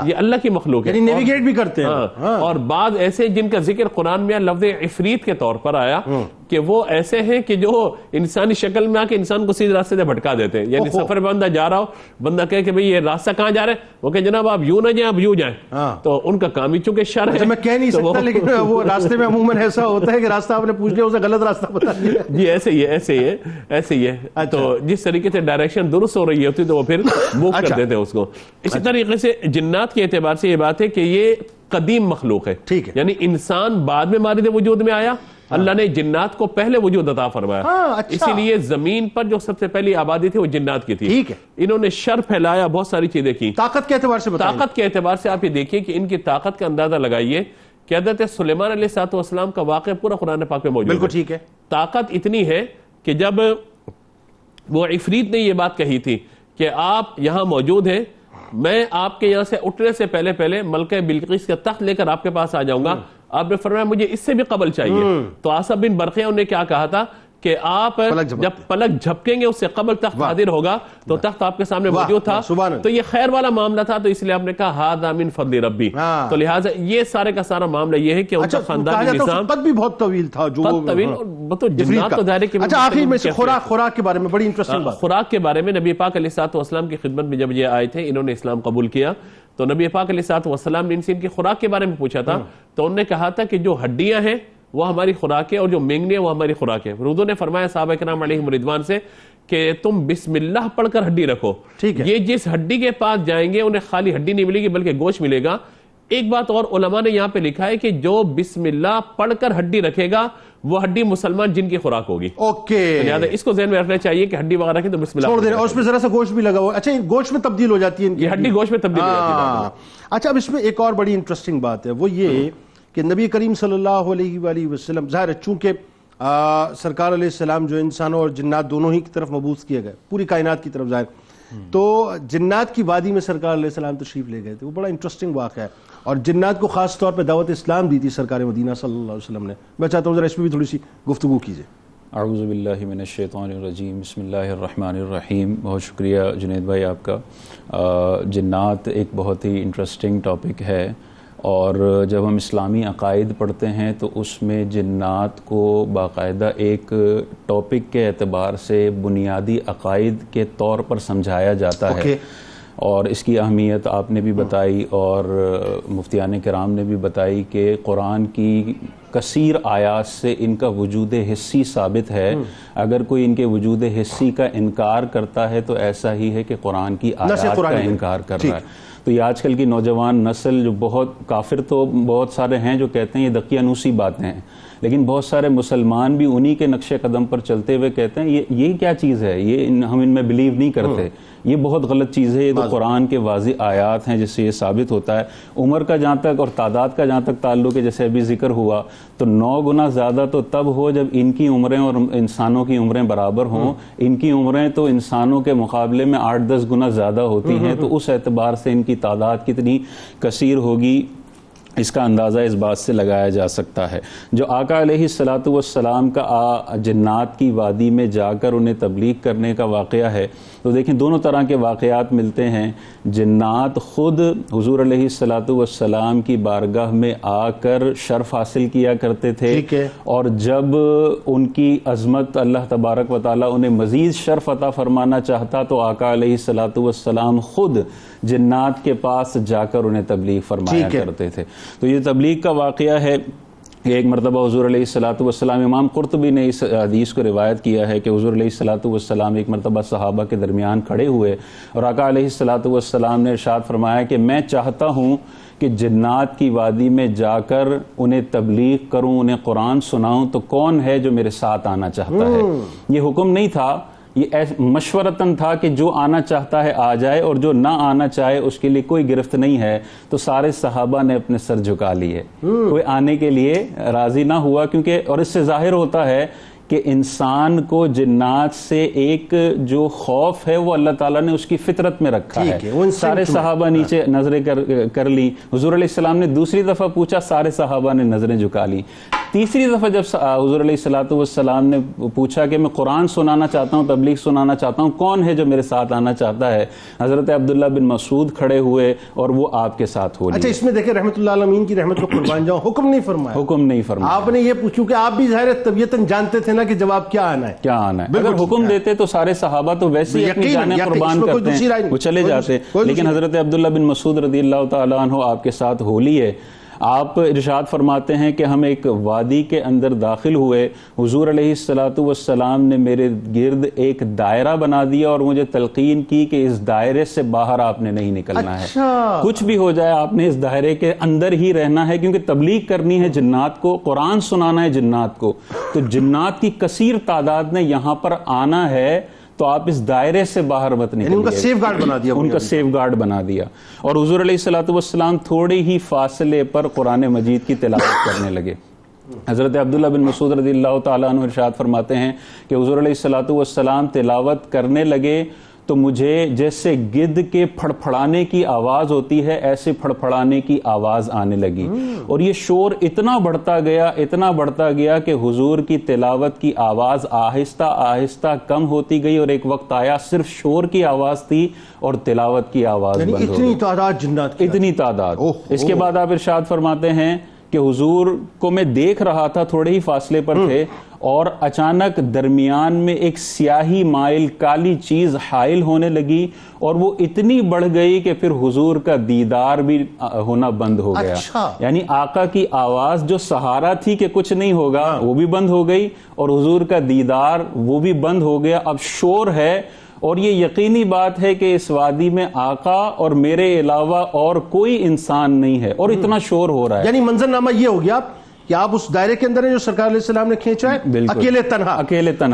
یہ اللہ کی مخلوق ہے، یعنی نیویگیٹ بھی کرتے ہیں. اور بعض ایسے جن کا ذکر قرآن میں لفظ عفریت کے طور پر آیا کہ وہ ایسے ہیں کہ جو انسانی شکل میں آ کے انسان کو سیدھے راستے سے بھٹکا دیتے ہیں. یعنی سفر میں بندہ جا رہا ہو، بندہ کہے کہ بھئی یہ راستہ کہاں جا رہا ہے، وہ کہ جناب آپ یوں نہ جائیں آپ یوں جائیں. تو ان کا کام ہی چونکہ شر ہے. میں کہہ نہیں سکتا لیکن وہ راستے میں عموماً ایسا ہوتا ہے کہ راستہ آپ نے پوچھ لیا اسے غلط راستہ بتا دیا. جی ایسے ہی ہے. تو جس طریقے سے ڈائریکشن درست ہو رہی ہوتی تو وہ پھر موو کر دیتے ہیں اس کو. اسی طریقے سے جنات کے اعتبار سے یہ بات ہے کہ یہ قدیم مخلوق ہے، یعنی انسان بعد میں مارد وجود میں آیا، اللہ نے جنات کو پہلے وجود عطا فرمایا. اسی لیے زمین پر جو سب سے پہلی آبادی تھی وہ جنات کی تھی. انہوں نے شر پھیلایا، بہت ساری چیزیں کی. طاقت کے اعتبار سے طاقت کے اعتبار سے آپ یہ دیکھیے کہ ان کی طاقت کا اندازہ لگائیے کہ حضرت سلیمان علیہ السلام کا واقعہ پورا قرآن پاک میں موجود ہے. بالکل ٹھیک ہے. طاقت اتنی ہے کہ جب وہ عفریت نے یہ بات کہی تھی کہ آپ یہاں موجود ہیں، میں آپ کے یہاں سے اٹھنے سے پہلے ملکہ بلقیس کا تخت لے کر آپ کے پاس آ جاؤں گا. آپ نے فرمایا مجھے اس سے بھی قبل چاہیے. تو آصف بن برقیہ نے کیا کہا تھا کہ آپ جب پلک جھپکیں گے اس سے قبل تخت حاضر ہوگا، تو تخت آپ کے سامنے موجود تھا. تو یہ خیر والا معاملہ تھا، تو اس لیے آپ نے کہا ھذا من فضل ربی. تو لہٰذا یہ سارے کا سارا معاملہ یہ ہے کہ ان کا خاندانی نظام قد بھی بہت طویل تھا، جو طویل اور تو جنات تو ظاہر ہے کہ اچھا آخر میں سے خوراک کے بارے میں بڑی انٹرسٹنگ بات. خوراک کے بارے میں نبی پاک علیہ الصلوۃ والسلام کی خدمت میں جب یہ آئے تھے، انہوں نے اسلام قبول کیا، تو نبی پاک علیہ الصلوۃ والسلام نے ان سے ان کی خوراک کے بارے میں پوچھا تھا. تو انہوں نے کہا تھا کہ جو ہڈیاں ہیں وہ ہماری خوراک ہے، اور جو مینگنی ہے وہ ہماری خوراک ہے. حضور نے فرمایا صحابہ کرام علیہم رضوان سے کہ تم بسم اللہ پڑھ کر ہڈی رکھو. یہ جس ہڈی کے پاس جائیں گے انہیں خالی ہڈی نہیں ملے گی بلکہ گوشت ملے گا. ایک بات اور علماء نے یہاں پہ لکھا ہے کہ جو بسم اللہ پڑھ کر ہڈی رکھے گا وہ ہڈی مسلمان جن کی خوراک ہوگی. لہٰذا اس کو ذہن میں رکھنا چاہیے کہ ہڈی وغیرہ رکھیں تو بسم اللہ چھوڑ دینا، اور اس میں ذرا سا گوشت بھی لگا ہوا. اچھا گوشت میں تبدیل ہو جاتی ہے، یہ ہڈی گوشت میں تبدیل ہو جاتی ہے. اچھا اب اس میں ایک اور بڑی انٹرسٹنگ بات ہے، وہ یہ کہ نبی کریم صلی اللہ علیہ وآلہ وسلم، ظاہر ہے چونکہ سرکار علیہ السلام جو انسانوں اور جنات دونوں ہی کی طرف مبعوث کیے گئے، پوری کائنات کی طرف ظاہر، تو جنات کی وادی میں سرکار علیہ السلام تشریف لے گئے تھے. وہ بڑا انٹرسٹنگ واقعہ ہے، اور جنات کو خاص طور پہ دعوت اسلام دی تھی سرکار مدینہ صلی اللہ علیہ وسلم نے. میں چاہتا ہوں ذرا اس پہ بھی تھوڑی سی گفتگو کیجیے. اعوذ باللہ من الشیطان الرجیم، بسم اللہ الرحمن الرحیم. بہت شکریہ جنید بھائی آپ کا. جنات ایک بہت ہی انٹرسٹنگ ٹاپک ہے، اور جب ہم اسلامی عقائد پڑھتے ہیں تو اس میں جنات کو باقاعدہ ایک ٹاپک کے اعتبار سے بنیادی عقائد کے طور پر سمجھایا جاتا ہے. اور اس کی اہمیت آپ نے بھی بتائی اور مفتیان کرام نے بھی بتائی کہ قرآن کی کثیر آیات سے ان کا وجود حسی ثابت ہے. اگر کوئی ان کے وجود حسی کا انکار کرتا ہے تو ایسا ہی ہے کہ قرآن کی آیات کا انکار کر رہا ہے. تو یہ آج کل کی نوجوان نسل جو بہت کافر تو بہت سارے ہیں جو کہتے ہیں یہ دقیانوسی باتیں ہیں، لیکن بہت سارے مسلمان بھی انہی کے نقش قدم پر چلتے ہوئے کہتے ہیں یہ کیا چیز ہے، یہ ہم ان میں بلیو نہیں کرتے، یہ بہت غلط چیز ہے. یہ تو قرآن کے واضح آیات ہیں جس سے یہ ثابت ہوتا ہے. عمر کا جہاں تک اور تعداد کا جہاں تک تعلق ہے، جیسے ابھی ذکر ہوا، تو 9 گنا زیادہ تو تب ہو جب ان کی عمریں اور انسانوں کی عمریں برابر ہوں. ان کی عمریں تو انسانوں کے مقابلے میں 8-10 گنا زیادہ ہوتی ہیں. تو اس اعتبار سے ان کی تعداد کتنی کثیر ہوگی اس کا اندازہ اس بات سے لگایا جا سکتا ہے. جو آقا علیہ الصلوۃ والسلام کا جنات کی وادی میں جا کر انہیں تبلیغ کرنے کا واقعہ ہے، تو دیکھیں دونوں طرح کے واقعات ملتے ہیں. جنات خود حضور علیہ الصلوۃ والسلام کی بارگاہ میں آ کر شرف حاصل کیا کرتے تھے، اور جب ان کی عظمت اللہ تبارک و تعالیٰ انہیں مزید شرف عطا فرمانا چاہتا تو آقا علیہ الصلوۃ والسلام خود جنات کے پاس جا کر انہیں تبلیغ فرمایا کرتے تھے. تو یہ تبلیغ کا واقعہ ہے. ایک مرتبہ حضور علیہ الصلوۃ والسلام، امام قرطبی نے اس حدیث کو روایت کیا ہے کہ حضور علیہ الصلوۃ والسلام ایک مرتبہ صحابہ کے درمیان کھڑے ہوئے اور آقا علیہ الصلوۃ والسلام نے ارشاد فرمایا کہ میں چاہتا ہوں کہ جنات کی وادی میں جا کر انہیں تبلیغ کروں، انہیں قرآن سناؤں، تو کون ہے جو میرے ساتھ آنا چاہتا ہے؟ یہ حکم نہیں تھا، یہ مشورتاً تھا کہ جو آنا چاہتا ہے آ جائے، اور جو نہ آنا چاہے اس کے لیے کوئی گرفت نہیں ہے. تو سارے صحابہ نے اپنے سر جھکا لیے، کوئی آنے کے لیے راضی نہ ہوا. کیونکہ اور اس سے ظاہر ہوتا ہے کہ انسان کو جنات سے ایک جو خوف ہے وہ اللہ تعالیٰ نے اس کی فطرت میں رکھا ہے. سارے صحابہ نیچے نظریں کر لی. حضور علیہ السلام نے دوسری دفعہ پوچھا، سارے صحابہ نے نظریں جھکا لی. تیسری دفعہ جب حضور علیہ الصلوۃ والسلام نے پوچھا کہ میں قرآن سنانا چاہتا ہوں، تبلیغ سنانا چاہتا ہوں، کون ہے جو میرے ساتھ آنا چاہتا ہے؟ حضرت عبداللہ بن مسعود کھڑے ہوئے اور وہ آپ کے ساتھ ہو لیے. اچھا اس میں دیکھیں رحمۃ اللہ عالمین کی رحمت کو قربان جاؤں، حکم نہیں فرمایا، حکم نہیں فرمایا. آپ نے یہ پوچھو کہ آپ بھی ظاہر طبیعتاً جانتے تھے نا کہ جواب کیا آنا ہے، کیا آنا ہے. اگر حکم دیتے تو سارے صحابہ تو ویسے ہی اپنی جانیں قربان کرتے ہیں، وہ چلے جاتے. لیکن حضرت عبداللہ بن مسعود رضی اللہ تعالیٰ عنہ آپ کے ساتھ ہو لیے. آپ ارشاد فرماتے ہیں کہ ہم ایک وادی کے اندر داخل ہوئے، حضور علیہ الصلوۃ والسلام نے میرے گرد ایک دائرہ بنا دیا اور مجھے تلقین کی کہ اس دائرے سے باہر آپ نے نہیں نکلنا ہے. کچھ بھی ہو جائے آپ نے اس دائرے کے اندر ہی رہنا ہے، کیونکہ تبلیغ کرنی ہے جنات کو، قرآن سنانا ہے جنات کو. تو جنات کی کثیر تعداد نے یہاں پر آنا ہے، تو آپ اس دائرے سے باہر مت نکلیے. ان کا سیف گارڈ بنا دیا، ان کا سیف گارڈ بنا دیا. اور حضور علیہ الصلوۃ والسلام تھوڑے ہی فاصلے پر قرآن مجید کی تلاوت کرنے لگے. حضرت عبداللہ بن مسعود رضی اللہ تعالیٰ عنہ ارشاد فرماتے ہیں کہ حضور علیہ الصلوۃ والسلام تلاوت کرنے لگے تو مجھے جیسے گدھ کے پھڑپھڑانے کی آواز ہوتی ہے ایسے پھڑپھڑانے کی آواز آنے لگی، اور یہ شور اتنا بڑھتا گیا کہ حضور کی تلاوت کی آواز آہستہ آہستہ کم ہوتی گئی، اور ایک وقت آیا صرف شور کی آواز تھی اور تلاوت کی آواز بند ہو گئی۔ اتنی تعداد جنات کی، اتنی تعداد۔ اس کے بعد آپ ارشاد فرماتے ہیں کہ حضور کو میں دیکھ رہا تھا، تھوڑے ہی فاصلے پر تھے، اور اچانک درمیان میں ایک سیاہی مائل کالی چیز حائل ہونے لگی، اور وہ اتنی بڑھ گئی کہ پھر حضور کا دیدار بھی ہونا بند ہو گیا۔ یعنی آقا کی آواز جو سہارا تھی کہ کچھ نہیں ہوگا وہ بھی بند ہو گئی، اور حضور کا دیدار وہ بھی بند ہو گیا۔ اب شور ہے، اور یہ یقینی بات ہے کہ اس وادی میں آقا اور میرے علاوہ اور کوئی انسان نہیں ہے، اور اتنا شور ہو رہا ہے۔ یعنی منظرنامہ یہ ہو گیا کہ آپ اس دائرے کے اندر ہیں جو سرکار علیہ السلام نے کھینچا ہے، اکیلے تنہا،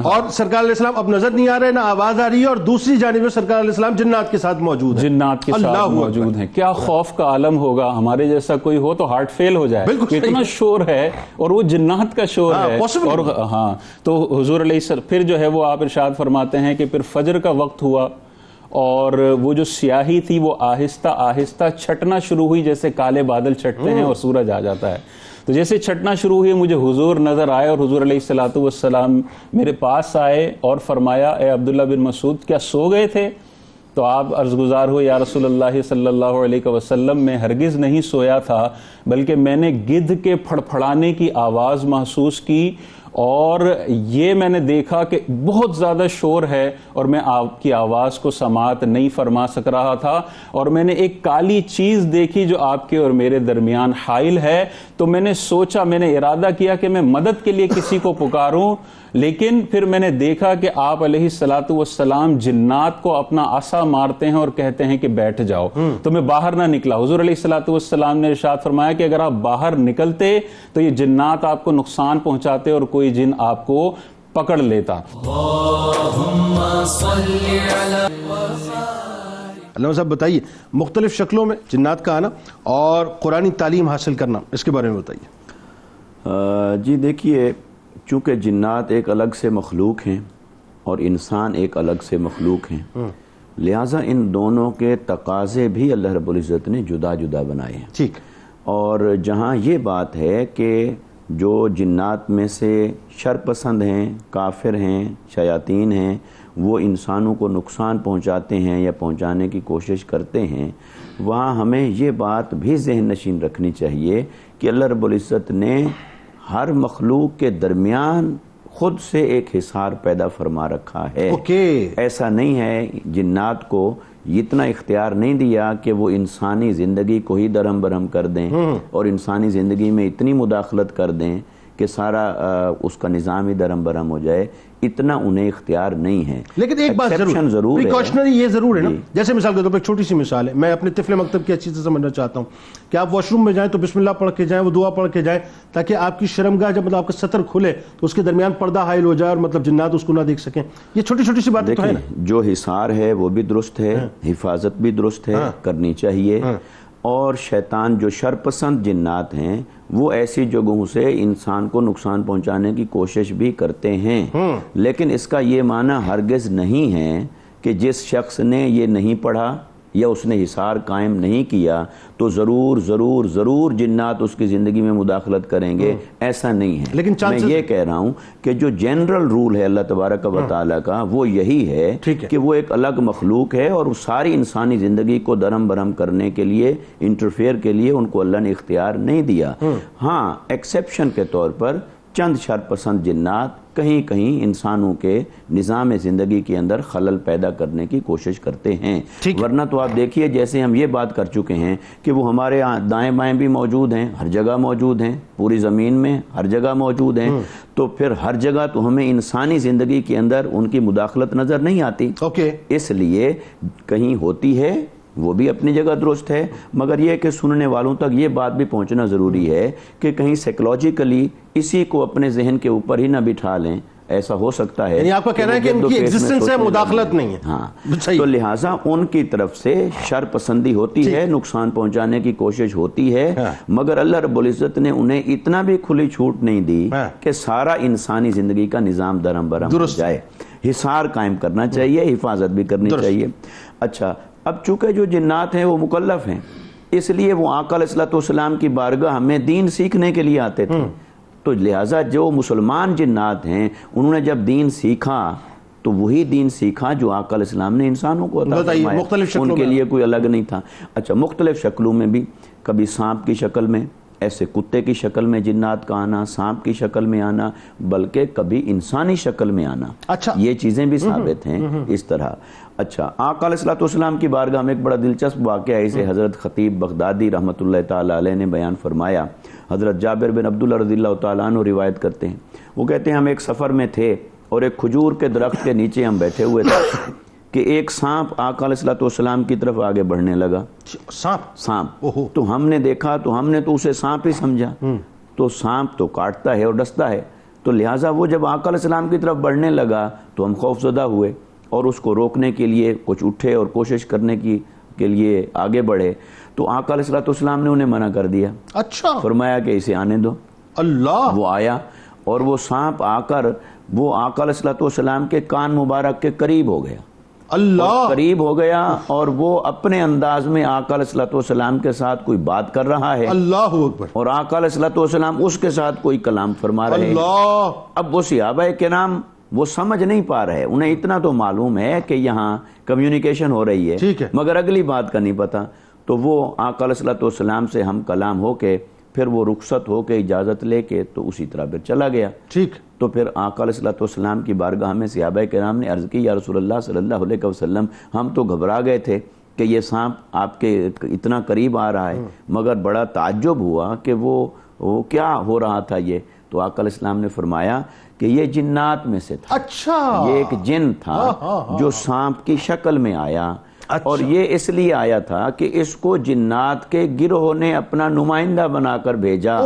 اور سرکار علیہ السلام اب نظر نہیں آ رہے، نہ آواز آ رہی ہے، اور دوسری جانب میں سرکار علیہ السلام جنات کے ساتھ موجود ہیں، جنات کے ساتھ موجود ہیں۔ کیا خوف کا عالم ہوگا، ہمارے جیسا کوئی ہو تو ہارٹ فیل ہو جائے، اتنا شور ہے، اور وہ جنات کا شور ہے۔ اور ہاں، تو حضور علیہ السلام پھر جو ہے وہ آپ ارشاد فرماتے ہیں کہ پھر فجر کا وقت ہوا، اور وہ جو سیاہی تھی وہ آہستہ آہستہ چھٹنا شروع ہوئی، جیسے کالے بادل چھٹتے ہیں اور سورج آ جاتا ہے۔ تو جیسے چھٹنا شروع ہوئی مجھے حضور نظر آئے، اور حضور علیہ الصلوۃ والسلام میرے پاس آئے اور فرمایا، اے عبداللہ بن مسعود کیا سو گئے تھے؟ تو آپ عرض گزار ہوئے، یا رسول اللہ صلی اللہ علیہ وسلم میں ہرگز نہیں سویا تھا، بلکہ میں نے گدھ کے پھڑپھڑانے کی آواز محسوس کی، اور یہ میں نے دیکھا کہ بہت زیادہ شور ہے، اور میں آپ کی آواز کو سماعت نہیں فرما سک رہا تھا، اور میں نے ایک کالی چیز دیکھی جو آپ کے اور میرے درمیان حائل ہے۔ تو میں نے سوچا، میں نے ارادہ کیا کہ میں مدد کے لیے کسی کو پکاروں، لیکن پھر میں نے دیکھا کہ آپ علیہ الصلوۃ والسلام جنات کو اپنا عصا مارتے ہیں اور کہتے ہیں کہ بیٹھ جاؤ، تو میں باہر نہ نکلا۔ حضور علیہ الصلوۃ والسلام نے ارشاد فرمایا کہ اگر آپ باہر نکلتے تو یہ جنات آپ کو نقصان پہنچاتے اور کوئی جن آپ کو پکڑ لیتا۔ علامہ صاحب بتائیے، مختلف شکلوں میں جنات کا آنا اور قرآنی تعلیم حاصل کرنا، اس کے بارے میں بتائیے۔ جی دیکھیے، چونکہ جنات ایک الگ سے مخلوق ہیں اور انسان ایک الگ سے مخلوق ہیں، لہٰذا ان دونوں کے تقاضے بھی اللہ رب العزت نے جدا جدا بنائے ہیں۔ ٹھیک۔ اور جہاں یہ بات ہے کہ جو جنات میں سے شر پسند ہیں، کافر ہیں، شیاطین ہیں، وہ انسانوں کو نقصان پہنچاتے ہیں یا پہنچانے کی کوشش کرتے ہیں، وہاں ہمیں یہ بات بھی ذہن نشین رکھنی چاہیے کہ اللہ رب العزت نے ہر مخلوق کے درمیان خود سے ایک حصار پیدا فرما رکھا ہے۔ ایسا نہیں ہے، جنات کو اتنا اختیار نہیں دیا کہ وہ انسانی زندگی کو ہی درہم برہم کر دیں اور انسانی زندگی میں اتنی مداخلت کر دیں کہ سارا اس کا نظام ہی درہم برہم ہو جائے، اتنا انہیں اختیار نہیں ہے۔ لیکن ایک بات ضرور ہے، پریکاشنری یہ ضرور ہے نا، جیسے مثال کے طور پر ایک چھوٹی سی مثال ہے، میں اپنے طفل مکتب کی اچھی سے سمجھنا چاہتا ہوں کہ آپ واش روم میں جائیں تو بسم اللہ پڑھ کے جائیں، وہ دعا پڑھ کے جائیں، تاکہ آپ کی شرمگاہ جب آپ کا سطر کھلے تو اس کے درمیان پردہ حائل ہو جائے اور جنات اس کو نہ دیکھ سکیں۔ یہ چھوٹی چھوٹی سی باتیں تو ہے نا۔ جو حصار ہے وہ بھی درست ہے، حفاظت بھی درست ہے، کرنی چاہیے۔ اور شیطان جو شر پسند جنات ہیں وہ ایسی جگہوں سے انسان کو نقصان پہنچانے کی کوشش بھی کرتے ہیں، لیکن اس کا یہ معنی ہرگز نہیں ہے کہ جس شخص نے یہ نہیں پڑھا یا اس نے حصار قائم نہیں کیا تو ضرور ضرور ضرور جنات اس کی زندگی میں مداخلت کریں گے، ایسا نہیں ہے۔ لیکن میں یہ کہہ رہا ہوں کہ جو جنرل رول ہے اللہ تبارک و تعالیٰ کا وہ یہی ہے کہ وہ ایک الگ مخلوق ہے اور ساری انسانی زندگی کو درہم برہم کرنے کے لیے، انٹرفیئر کے لیے ان کو اللہ نے اختیار نہیں دیا۔ ہاں، ایکسیپشن کے طور پر چند شر پسند جنات کہیں کہیں انسانوں کے نظام زندگی کے اندر خلل پیدا کرنے کی کوشش کرتے ہیں، ورنہ تو آپ دیکھیے جیسے ہم یہ بات کر چکے ہیں کہ وہ ہمارے دائیں بائیں بھی موجود ہیں، ہر جگہ موجود ہیں، پوری زمین میں ہر جگہ موجود ہیں، تو پھر ہر جگہ تو ہمیں انسانی زندگی کے اندر ان کی مداخلت نظر نہیں آتی۔ اس لیے کہیں ہوتی ہے وہ بھی اپنی جگہ درست ہے، مگر یہ کہ سننے والوں تک یہ بات بھی پہنچنا ضروری ہے کہ کہیں سائیکولوجیکلی اسی کو اپنے ذہن کے اوپر ہی نہ بٹھا لیں، ایسا ہو سکتا ہے. یعنی آپ کا کہنا ہے کہ ان کی ایگزسٹنس سے مداخلت نہیں ہے. ہاں تو لہٰذا ان کی طرف سے شر پسندی ہوتی ہے, نقصان پہنچانے کی کوشش ہوتی ہے, مگر اللہ رب العزت نے انہیں اتنا بھی کھلی چھوٹ نہیں دی کہ سارا انسانی زندگی کا نظام درہم برہم ہو جائے. حصار قائم کرنا چاہیے, حفاظت بھی کرنی چاہیے. اچھا, اب چونکہ جو جنات ہیں وہ مکلف ہیں, اس لیے وہ آقا علیہ السلام کی بارگاہ میں دین سیکھنے کے لیے آتے تھے. تو لہٰذا جو مسلمان جنات ہیں انہوں نے جب دین سیکھا تو وہی دین سیکھا جو آقا علیہ السلام نے انسانوں کو عطا فرمایا, ان کے لیے کوئی الگ نہیں تھا. اچھا, مختلف شکلوں میں بھی, کبھی سانپ کی شکل میں, ایسے کتے کی شکل میں جنات کا آنا, سانپ کی شکل میں آنا, بلکہ کبھی انسانی شکل میں آنا. اچھا, یہ چیزیں بھی ثابت ہیں اس طرح. اچھا, آقا علیہ السلام کی بارگاہ میں ایک بڑا دلچسپ واقعہ ہے, اسے حضرت خطیب بغدادی رحمۃ اللہ تعالی علیہ نے بیان فرمایا. حضرت جابر بن عبداللہ رضی اللہ تعالیٰ عنہ روایت کرتے ہیں, وہ کہتے ہیں ہم ایک سفر میں تھے اور ایک کھجور کے درخت کے نیچے ہم بیٹھے ہوئے تھے کہ ایک سانپ آقا علیہ السلام کی طرف آگے بڑھنے لگا. سانپ تو ہم نے دیکھا تو ہم نے تو اسے سانپ ہی سمجھا, تو سانپ تو کاٹتا ہے اور ڈستا ہے, تو لہٰذا وہ جب آقا علیہ السلام کی طرف بڑھنے لگا تو ہم خوف زدہ ہوئے اور اس کو روکنے کے لیے کچھ اٹھے اور کوشش کرنے کے لیے آگے بڑھے, تو آقا علیہ السلام نے انہیں منع کر دیا. اچھا, فرمایا کہ اسے آنے دو. اللہ, وہ آیا اور وہ سانپ آ کر وہ آقا علیہ السلام کے کان مبارک کے قریب ہو گیا. اللہ, قریب ہو گیا اور وہ اپنے انداز میں آقا علیہ السلام کے ساتھ کوئی بات کر رہا ہے. اللہ اکبر. اور آقا علیہ السلام اس کے ساتھ کوئی کلام فرما رہے ہیں. اللہ. اب وہ صحابہ کرام وہ سمجھ نہیں پا رہے, انہیں اتنا تو معلوم ہے کہ یہاں کمیونیکیشن ہو رہی ہے, مگر اگلی بات کا نہیں پتا. تو وہ آقا علیہ السلام سے ہم کلام ہو کے پھر وہ رخصت ہو کے اجازت لے کے تو اسی طرح پھر چلا گیا. ٹھیک, تو پھر آقا علیہ السلام کی بارگاہ میں صحابہ کرام نے عرض کی, یا رسول اللہ صلی اللہ علیہ وسلم, ہم تو گھبرا گئے تھے کہ یہ سانپ آپ کے اتنا قریب آ رہا ہے, مگر بڑا تعجب ہوا کہ وہ کیا ہو رہا تھا یہ. تو آقا علیہ السلام نے فرمایا کہ یہ جنات میں سے تھا. اچھا, یہ ایک جن تھا جو سانپ کی شکل میں آیا. اور یہ اس لیے آیا تھا کہ اس کو جنات کے گروہ نے اپنا نمائندہ بنا کر بھیجا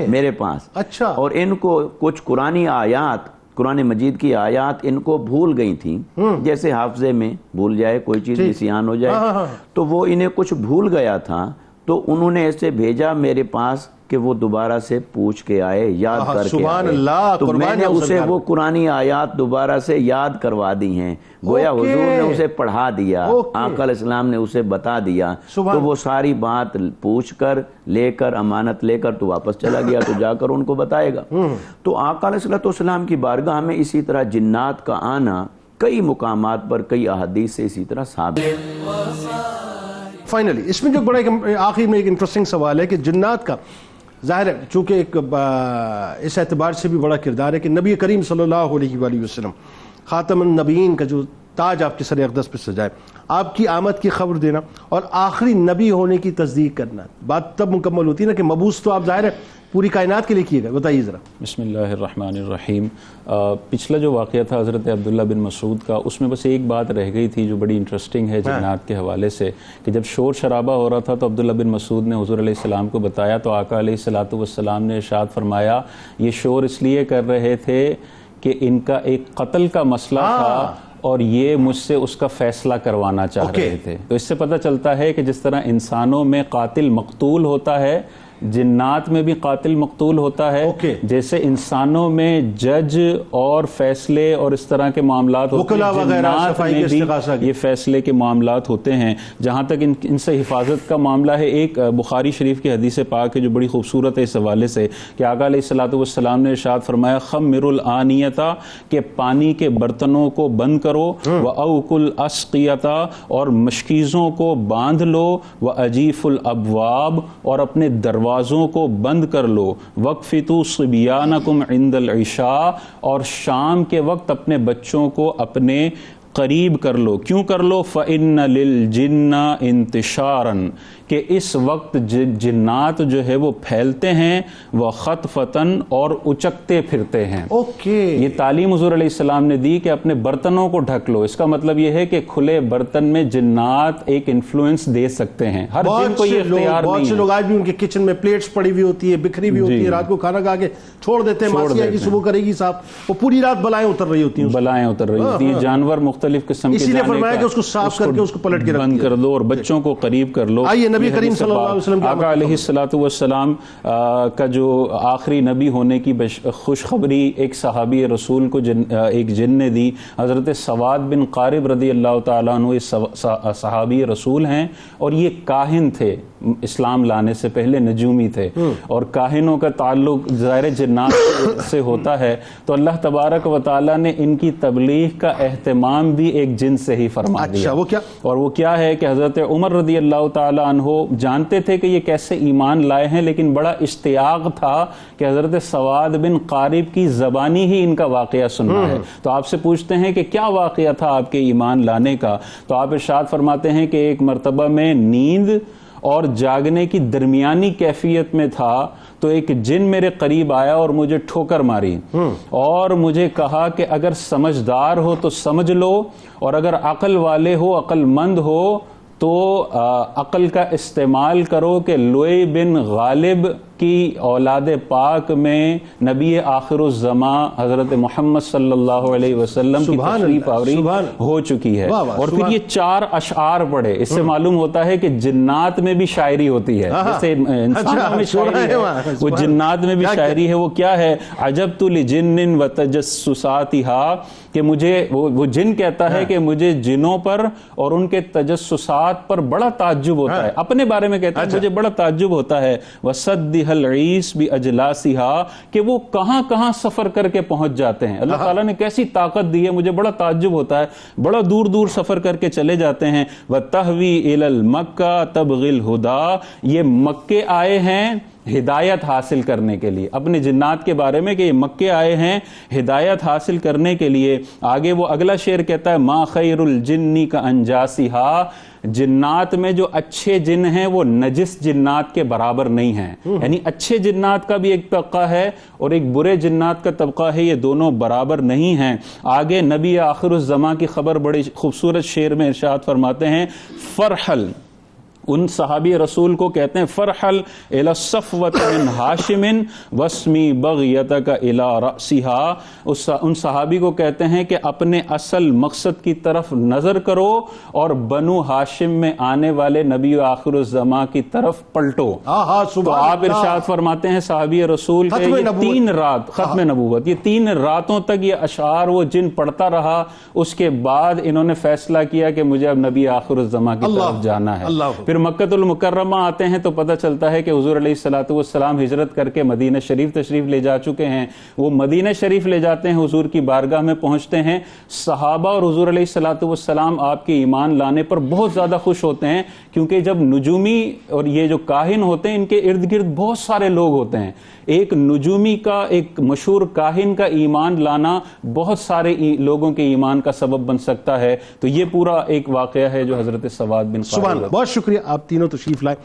میرے پاس. اچھا, اور ان کو کچھ قرآنی آیات, قرآن مجید کی آیات ان کو بھول گئی تھیں, جیسے حافظے میں بھول جائے کوئی چیز, نسیان ہو جائے, تو وہ انہیں کچھ بھول گیا تھا, تو انہوں نے ایسے بھیجا میرے پاس کہ وہ دوبارہ سے پوچھ کے آئے, یاد کر کے آئے. تو میں نے اسے وہ قرآنی آیات دوبارہ سے یاد کروا دی ہیں, گویا حضور نے اسے پڑھا دیا, آقا علیہ السلام نے اسے بتا دیا. تو وہ ساری بات پوچھ کر لے کر, امانت لے کر تو واپس چلا گیا, تو جا کر ان کو بتائے گا. تو آقا علیہ السلام کی بارگاہ میں اسی طرح جنات کا آنا کئی مقامات پر کئی احادیث سے اسی طرح ثابت ہے. فائنلی اس میں جو بڑا آخر میں ایک انٹرسٹنگ سوال ہے کہ جنات کا ظاہر ہے چونکہ ایک اس اعتبار سے بھی بڑا کردار ہے کہ نبی کریم صلی اللہ علیہ وآلہ وسلم خاتم النبیین کا جو تاج آپ کے سر اقدس پہ سجائے, آپ کی آمد کی خبر دینا اور آخری نبی ہونے کی تصدیق کرنا, بات تب مکمل ہوتی ہے نا کہ مبعوث تو آپ ظاہر ہے پوری کائنات کے لیے کیے گئے. بتائیے ذرا. بسم اللہ الرحمن الرحیم. پچھلا جو واقعہ تھا حضرت عبداللہ بن مسعود کا, اس میں بس ایک بات رہ گئی تھی جو بڑی انٹرسٹنگ ہے جنات کے حوالے سے, کہ جب شور شرابہ ہو رہا تھا تو عبداللہ بن مسعود نے حضور علیہ السلام کو بتایا, تو آقا علیہ السلام نے ارشاد فرمایا یہ شور اس لیے کر رہے تھے کہ ان کا ایک قتل کا مسئلہ تھا اور یہ مجھ سے اس کا فیصلہ کروانا چاہ رہے تھے. تو اس سے پتہ چلتا ہے کہ جس طرح انسانوں میں قاتل مقتول ہوتا ہے, جنات میں بھی قاتل مقتول ہوتا ہے. جیسے انسانوں میں جج اور فیصلے اور اس طرح کے معاملات ہوتے ہیں, جنات میں بھی یہ فیصلے کے معاملات ہوتے ہیں. جہاں تک ان سے حفاظت کا معاملہ ہے, ایک بخاری شریف کی حدیث پاک ہے جو بڑی خوبصورت ہے اس حوالے سے, کہ آقا علیہ السلام نے ارشاد فرمایا خمر الآنیتا, کہ پانی کے برتنوں کو بند کرو, وَأَوْقُ الْأَسْقِيَةَ, اور مشکیزوں کو باندھ لو, وَأَجِيفُ الْأَبْوَابِ, اور اپنے دروازوں کو بند کر لو, وَقْفِتُوا صِبْيَانَكُمْ عِنْدَ الْعِشَاءِ, اور شام کے وقت اپنے بچوں کو اپنے قریب کر لو. کیوں کر لو؟ فَإِنَّ لِلْجِنَّ انتشارًا، کہ اس وقت جنات جو ہے وہ پھیلتے ہیں، وہ خطفتاً اور اچکتے پھرتے ہیں. یہ تعلیم حضور علیہ السلام نے دی کہ اپنے برتنوں کو ڈھک لو. اس کا مطلب یہ ہے کہ کھلے برتن میں جنات ایک انفلوئنس دے سکتے ہیں. ہر جن کو یہ اختیار نہیں ہے. بہت سے لوگ آج بھی ان کے کچن میں پلیٹس پڑی ہوئی ہوتی ہے، بکھری ہوئی ہوتی ہے، رات کو کھانا کھا کے چھوڑ دیتے ہیں، ماسی آئے گی صبح کرے گی صاحب، وہ پوری رات بلائیں اتر رہی ہوتی ہیں، بلائیں اتر رہی ہوتی ہیں. جانور مختلف قسم کے، اسی لیے فرمایا کہ اس کو صاف کر کے اس کو پلٹ کے بند کر دو اور بچوں کو قریب کر لو. آئیے نبی کریم صلی اللہ علیہ وسلم آقا علیہ السلام کا جو آخری نبی ہونے کی خوشخبری ایک صحابی رسول کو ایک جن نے دی. حضرت سواد بن قارب رضی اللہ تعالیٰ عنہ اس صحابی رسول ہیں، اور یہ کاہن تھے، اسلام لانے سے پہلے نجومی تھے، اور کاہنوں کا تعلق ظاہر جنات سے ہوتا ہے. تو اللہ تبارک و تعالیٰ نے ان کی تبلیغ کا اہتمام بھی ایک جن سے ہی فرما دیا. وہ کیا؟ اور وہ کیا ہے کہ حضرت عمر رضی اللہ تعالیٰ عنہ جانتے تھے کہ یہ کیسے ایمان لائے ہیں، لیکن بڑا اشتیاق تھا کہ حضرت سواد بن قارب کی زبانی ہی ان کا واقعہ سننا ہے. تو آپ سے پوچھتے ہیں کہ کیا واقعہ تھا آپ کے ایمان لانے کا؟ تو آپ ارشاد فرماتے ہیں کہ ایک مرتبہ میں نیند اور جاگنے کی درمیانی کیفیت میں تھا، تو ایک جن میرے قریب آیا اور مجھے ٹھوکر ماری اور مجھے کہا کہ اگر سمجھدار ہو تو سمجھ لو، اور اگر عقل والے ہو، عقل مند ہو تو عقل کا استعمال کرو کہ لوئی بن غالب کی اولاد پاک میں نبی آخر الزمان حضرت محمد صلی اللہ علیہ وسلم کی تشریف آوری ہو چکی ہے. اور پھر یہ 4 اشعار پڑھے. اس سے معلوم ہوتا ہے کہ جنات میں بھی شاعری ہوتی ہے، جیسے انسانوں میں شاعری ہے وہ جنات میں بھی شاعری ہے. وہ کیا ہے؟ عجبت لجن وتجسساتها، کہ مجھے وہ جن کہتا ہے کہ مجھے جنوں پر اور ان کے تجسسات پر بڑا تعجب ہوتا ہے. اپنے بارے میں کہتا ہے مجھے بڑا تعجب ہوتا ہے. وصدها العیس باجلاسها، کہ وہ کہاں کہاں سفر کر کے پہنچ جاتے ہیں. اللہ تعالیٰ نے کیسی طاقت دی ہے، مجھے بڑا تعجب ہوتا ہے. بڑا دور دور سفر کر کے چلے جاتے ہیں. وتہوی الی المکہ تبغی الہدی، یہ مکے آئے ہیں ہدایت حاصل کرنے کے لیے. اپنے جنات کے بارے میں کہ یہ مکے آئے ہیں ہدایت حاصل کرنے کے لیے. آگے وہ اگلا شعر کہتا ہے ما خیر الجن کا انجاسہا، جنات میں جو اچھے جن ہیں وہ نجس جنات کے برابر نہیں ہیں. یعنی اچھے جنات کا بھی ایک طبقہ ہے اور ایک برے جنات کا طبقہ ہے، یہ دونوں برابر نہیں ہیں. آگے نبی آخر الزمان کی خبر بڑی خوبصورت شعر میں ارشاد فرماتے ہیں فرحل، ان صحابی رسول کو کہتے ہیں فرحل الی الصفوۃ من ہاشم واسمی بغیتک الی رأسها، ان صحابی کو کہتے ہیں کہ اپنے اصل مقصد کی طرف نظر کرو اور بنو ہاشم میں آنے والے نبی آخر الزمان کی طرف پلٹو. تو آپ ارشاد فرماتے ہیں صحابی رسول کے یہ 3 رات ختم نبوت، یہ 3 راتوں تک یہ اشعار وہ جن پڑھتا رہا. اس کے بعد انہوں نے فیصلہ کیا کہ مجھے اب نبی آخر الزمان کی طرف جانا ہے. پھر مکہ المکرمہ آتے ہیں تو پتہ چلتا ہے کہ حضور علیہ السلام ہجرت کر کے مدینہ شریف تشریف لے جا چکے ہیں. وہ مدینہ شریف لے جاتے ہیں، حضور کی بارگاہ میں پہنچتے ہیں. صحابہ اور حضور علیہ السلام آپ کے ایمان لانے پر بہت زیادہ خوش ہوتے ہیں، کیونکہ جب نجومی اور یہ جو کاہن ہوتے ہیں ان کے ارد گرد بہت سارے لوگ ہوتے ہیں. ایک نجومی کا، ایک مشہور کاہن کا ایمان لانا بہت سارے لوگوں کے ایمان کا سبب بن سکتا ہے. تو یہ پورا ایک واقعہ ہے جو حضرت سواد بن قارب. بہت شکریہ، آپ تینوں تشریف لائے.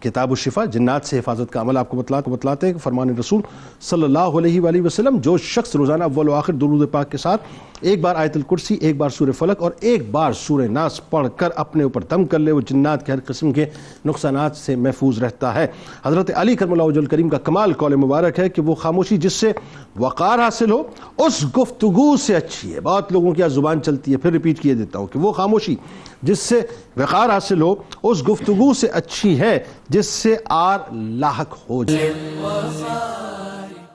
کتاب الشفا جنات سے حفاظت کا عمل آپ کو بتلاتے ہیں کہ فرمان رسول صلی اللہ علیہ وآلہ وسلم، جو شخص روزانہ اول و آخر درود پاک کے ساتھ ایک بار آیت الکرسی، ایک بار سورہ فلق اور ایک بار سورہ ناس پڑھ کر اپنے اوپر دم کر لے، وہ جنات کے ہر قسم کے نقصانات سے محفوظ رہتا ہے. حضرت علی کرم اللہ وجہ الکریم کا کمال قول مبارک ہے کہ وہ خاموشی جس سے وقار حاصل ہو اس گفتگو سے اچھی ہے. بہت لوگوں کی زبان چلتی ہے، پھر ریپیٹ کیے دیتا ہوں کہ وہ خاموشی جس سے وقار حاصل ہو اس گفتگو سے اچھی ہے جس سے آر لاحق ہو جائے.